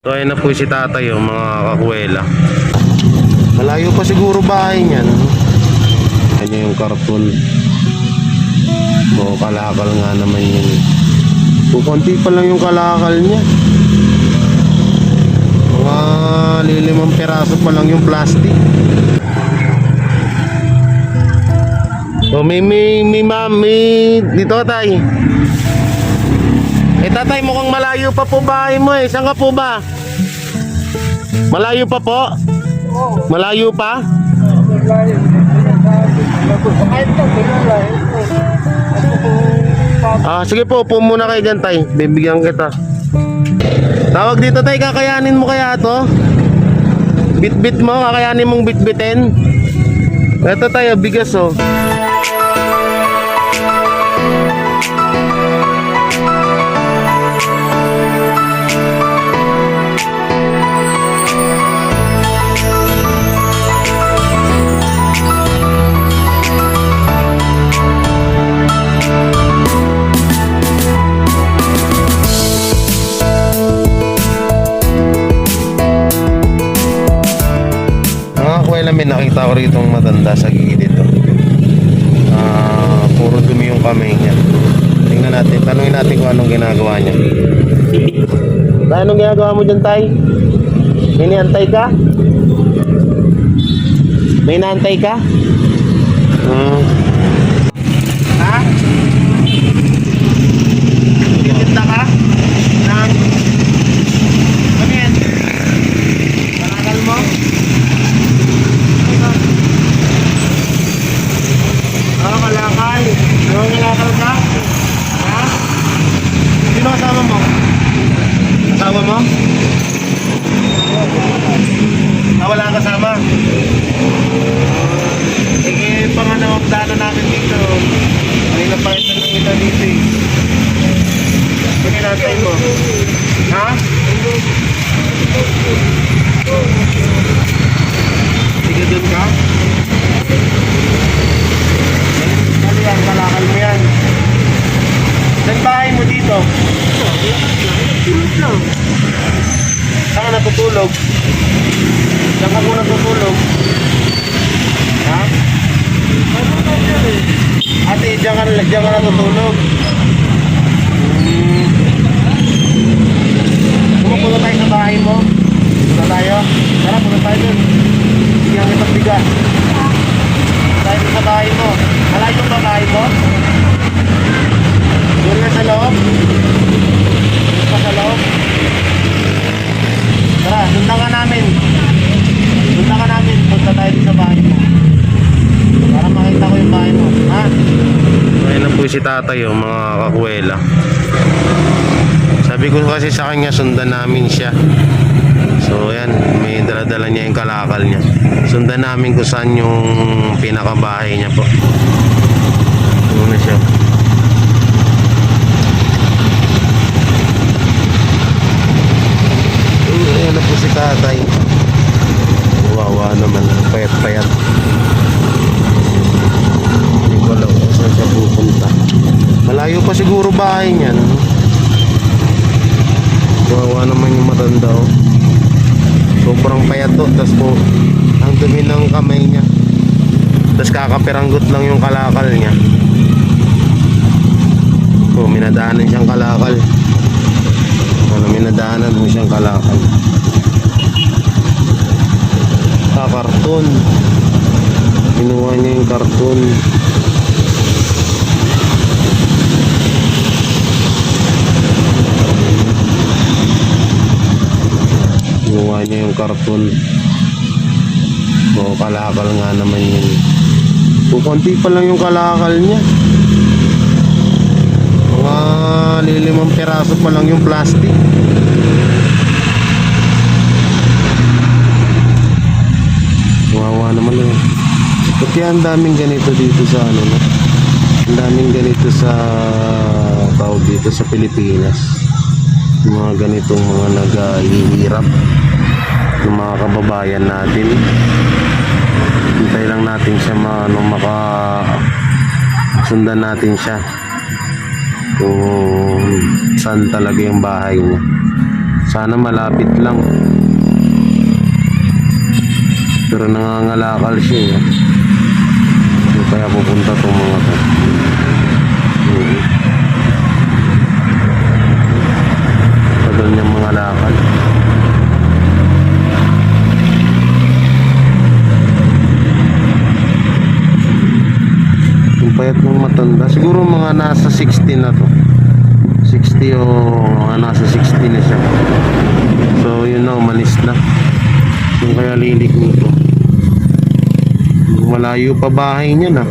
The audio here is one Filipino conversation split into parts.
So ayun na po si tatay mga kakuwela. Malayo pa siguro bahay niyan. Kanya yung karton. So kalakal nga naman yun. Kukunti pa lang yung kalakal niya. Mga lilimang peraso pa lang yung plastic. So may dito tay. Tatay, mukhang malayo pa po bahay mo eh. Saan ka po ba? Malayo pa po? Malayo pa? Sige po, upo muna kayo dyan tay. Bibigyan kita. Tawag dito tay, kakayanin mo kaya to? Bit-bit mo, kakayanin mong bit-bitin. Ito tayo, bigas oh. May nakita ko rito matanda sa gilid to. Puro dumi yung kamay niya. Tingnan natin, tanungin natin kung anong ginagawa niya. Tay, anong ginagawa mo dyan tay? May niantay ka? May naantay ka? Ha? Titinda ka? Nang? Ano yan? Kalakal mo? Kalakal. Ano kalakal ka? Ha? Sino kasama mo? Kasama mo? Wala kang kasama? Sige, pangalawang dano namin dito. Ay napakita ng kita dito eh. Sige, natay mo. Ha? Sige, dun ka? Yan, kalakal mo yan. Saan bahay mo dito? Saan ka natutulog? Saan ka mo natutulog? Ha? Ate, diyan ka natutulog? Pumunta tayo sa bahay mo? Punta tayo? Tara, punta tayo dun. Bigyan kitang bigas. Tayo sa bahay mo. Malayo ba bahay mo? Doon na sa loob? Doon pa sa loob? Tara, sundan ka namin. Sundan ka namin. Punta tayo sa bahay mo. Para makita ko yung bahay mo. Ha? Ayun na po si tatay mga kakuwela. Sabi ko kasi sa kanya sundan namin siya. So yan, may dala-dala niya yung kalakal niya. Sundan namin kung saan yung pinakabahay niya po. Ano na siya. Ayan na po si tatay. Wawa naman, payat-payat. Hindi ko alam kung saan siya pupunta. Malayo pa siguro bahay niyan. Wawa naman yung matanda oh. Sobrang payat to. Tapos po ang dumi ng kamay niya. Tapos kakapiranggot lang yung kalakal niya. So minadaanan siyang kalakal. Minadaanan mo siyang kalakal. Karton. Kinuha niya yung karton. Kinuha niya yung karton. So kalakal nga naman yun. Kukunti pa lang yung kalakal niya. Mga lilimang peraso pa lang yung plastic. Wawa naman yun. Kaya ang daming ganito dito sa ano no? Ang daming ganito sa tawag dito sa Pilipinas. Yung mga ganitong mga naghihirap ng mga kababayan natin. Hintay lang natin siya sundan natin siya kung saan talaga yung bahay niya. Sana malapit lang. Pero nangangalakal siya eh. Hindi kaya pupunta itong mga to. Tagal niyang mga lakal. Yung payat ng matanda. Siguro mga nasa 60 na to. 60 o mga nasa 60 na siya. So yun na, umalis na. Yung kaya lilik nito. Malayo pa bahay niya na.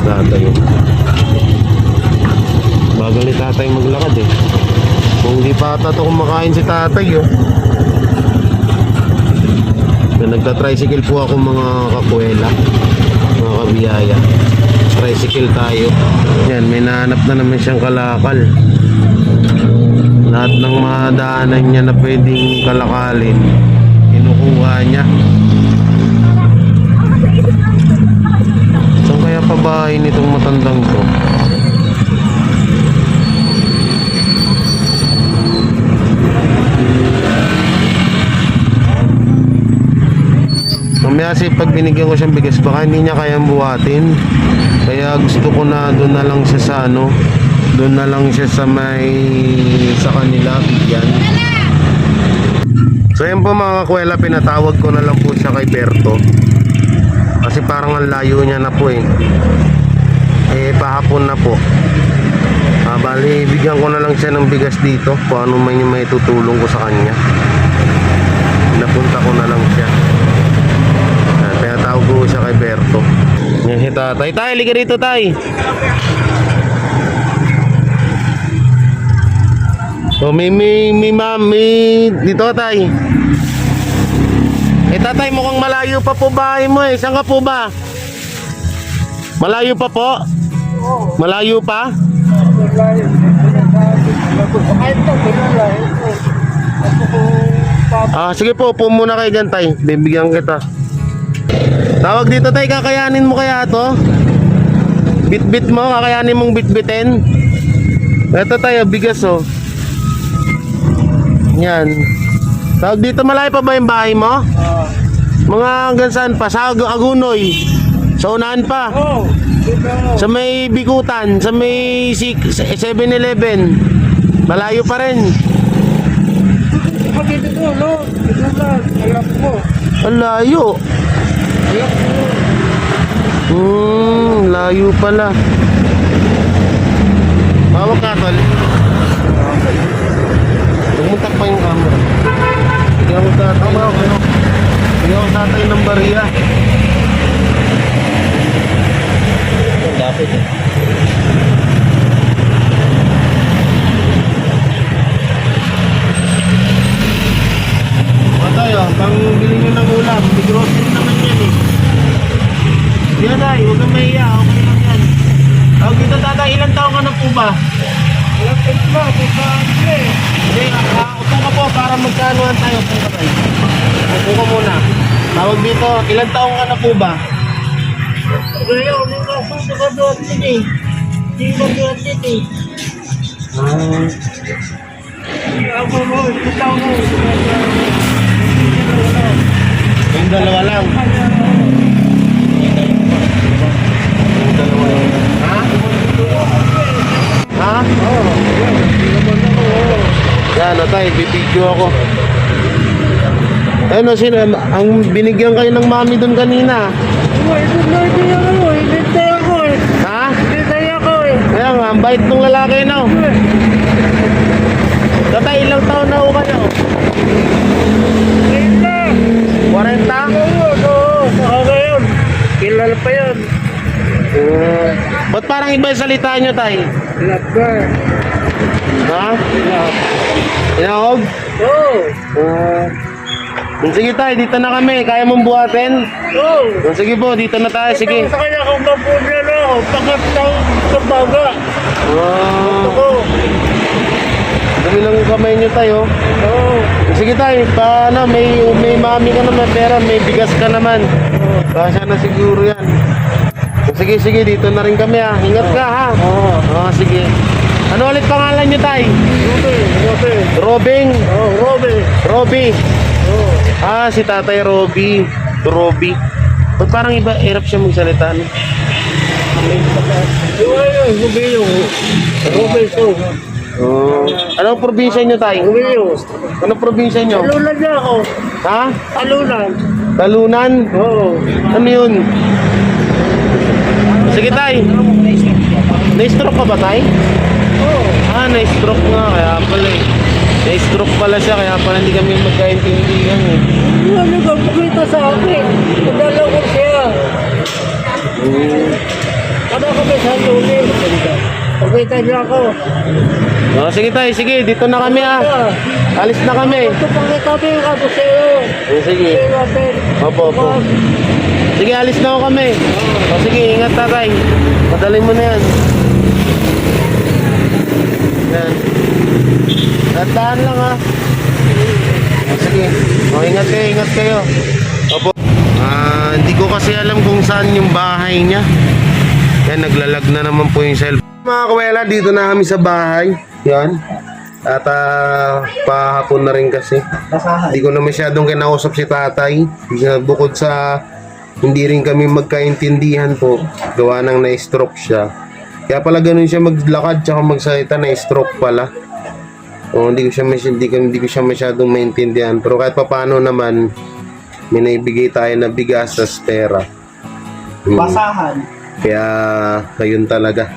Tatay. Bagal ni tatay maglakad eh. Kung di pa ata ito kumakain si tatay oh. Nagta-tricycle po ako mga kakuwela, mga kabiyaya. Tricycle tayo. Yan, may nahanap na naman siyang kalakal. Lahat ng mga daanan niya na pwedeng kalakalin, kinukuha niya. Saan kaya pa bahay nitong matandang to? Mamaya kasi pag binigyan ko siyang bigas, baka hindi niya kayang buhatin. Kaya gusto ko na doon na lang siya sa ano, doon na lang siya sa sa kanila bigyan. So yun po mga kakwela, pinatawag ko na lang po siya kay Berto. Kasi parang ang layo niya na po eh. Pahapon na po. Bali, bigyan ko na lang siya ng bigas dito. Kung ano man yung may tutulong ko sa kanya. Napunta ko na lang siya. Kaya tawag ko siya kay Berto. Yan si tatay. Tay, liga rito tay. So may dito tay. Tatay, mukhang malayo pa po bahay mo eh. Saan ka po ba? Malayo pa po? Malayo pa? Sige po, upo muna kayo dyan tay. Bibigyan kita. Tawag dito tay, kakayanin mo kaya to? Bit-bit mo, kakayanin mong bit-bitin. Ito tayo, bigas oh. Yan. Tawag dito, malayo pa ba yung bahay mo? Mga hanggang saan pa? Sa Agunoy? Sa unahan pa? Sa may Bikutan? Sa may 7-Eleven? Malayo pa rin. Ang layo. Layo pala. Bawag ka tol. Tumuntak pa yung camera. Bigyan ko tatay. Bigyan ko tatay ng bariya. Dapat eh. Tayo, pang bili nyo ng ulam. May grocery naman yan eh. Yan ay, huwag kang mahiya. Okay lang yan. Tawag dito tatay, ilang taon ka na po ba? Ilang taon ba? Hindi, upo ka po para magkaanuhan tayo po ka tayo. Upo ka muna. Tawag dito, ilang taon ka na po ba? Ngayon, yung kaso ka doon din eh. Hindi ka doon din eh. Ako mo, ikaw mo. Yung dalawa lang. Yung dalawa lang. Ha? Ha? Oo. Yan, atay, bibidyo ako. Ano, sino? Ang binigyan kayo ng mami doon kanina. Ha? Kaya nga, ang bait ng lalaki na. Tatay, ilang taon na ho kayo? 40? Oo, saka yun. Kilala pa yun. Ba't parang iba yung salita nyo, tay? Labar. Ha? Inahog? Oo. Sige tay, dito na kami. Kaya mong buhatin? Oo. Sige po, dito na tayo. Sige. Sa kanya kung mapunya na ako, pakat sa baga. Oo. Dami lang yung kamay nyo tayo. Oo. Sige tayo, paano, may mami ka naman, pera, may bigas ka naman. Kasya na siguro yan. Sige, dito na rin kami ha. Ingat ka ha. Oo. Sige. Ano ulit pangalan niyo, tay? Robe. Robing. Oh, Robe. Roby. Oh. Ah, si Tatay Roby. Roby. Ba't parang iba, hirap siya magsalita, no? Yung Robe so. Oh. Anong probinsya niyo, tay? Gumiyo. Anong probinsya niyo? Talunan niya ako. Ha? Talunan. Talunan? Oo. Ano yun? Sige, tay. Na-stroke ka ba, tay? Oo. Ah, na-stroke nga. Kaya pala eh. Na-stroke pala siya. Kaya pala hindi kami magkaintindihan eh. Ano ba pagkita sa akin? Padala ko siya. Ano kami sa lunin? Pagkita niya ako. Oh, sige, tay. Sige, dito na kami ah. Alis na kami. Ito pagkita ko yung ako sa'yo. Sige. Sa'yo natin. Opo, opo. Sige, alis na ako kami. O sige, ingat tatay. Madalin mo na yan. Yan. Tandaan lang ha. O sige. O ingat kayo, ingat kayo. Opo. Hindi ko kasi alam kung saan yung bahay niya. Yan, naglalag na naman po yung cellphone. Mga kawela, dito na kami sa bahay. Yan. At pahapon na rin kasi. Hindi ko na masyadong kinausap si tatay. Bukod sa hindi rin kami magkaintindihan po, gawa ng na-stroke siya. Kaya pala ganun siya maglakad tsaka magsalita, na-stroke pala. O, hindi ko siya masyadong maintindihan. Pero kahit papaano naman, may naibigay tayo na bigas sa pera. Basahan. Kaya, ayun talaga.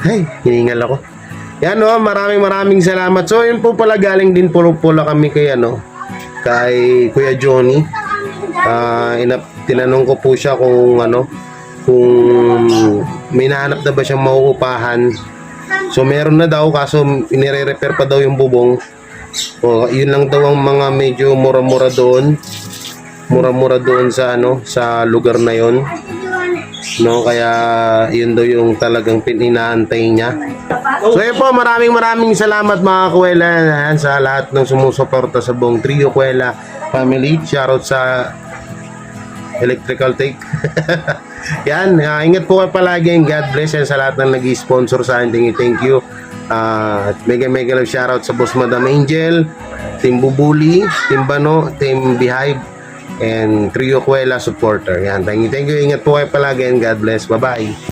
Ay, hiningal ako. Yan o, maraming salamat. So, yun po pala, galing din pula kami kay kay Kuya Johnny. Tinanong ko po siya kung kung may nahanap na ba siyang mauupahan. So meron na daw, kaso inire-repair pa daw yung bubong. O, yun lang daw ang mga medyo mura-mura doon. Mura-mura doon sa sa lugar na yon. No, kaya yun daw yung talagang inaantay niya. So yun po, maraming salamat mga Kuwela sa lahat ng sumusuporta sa buong Trio Kuwela family. Shoutout sa Electrical Take. Yan, ingat po kayo palagi and God bless, yan sa lahat ng nag-sponsor sa akin. Thank you. At mega love shoutout sa Boss Madam Angel, Team Bubuli, Team Bano, Team Behive, and Trio Kuwela supporter. Yan, thank you. Ingat po kayo palagi and God bless. Bye-bye.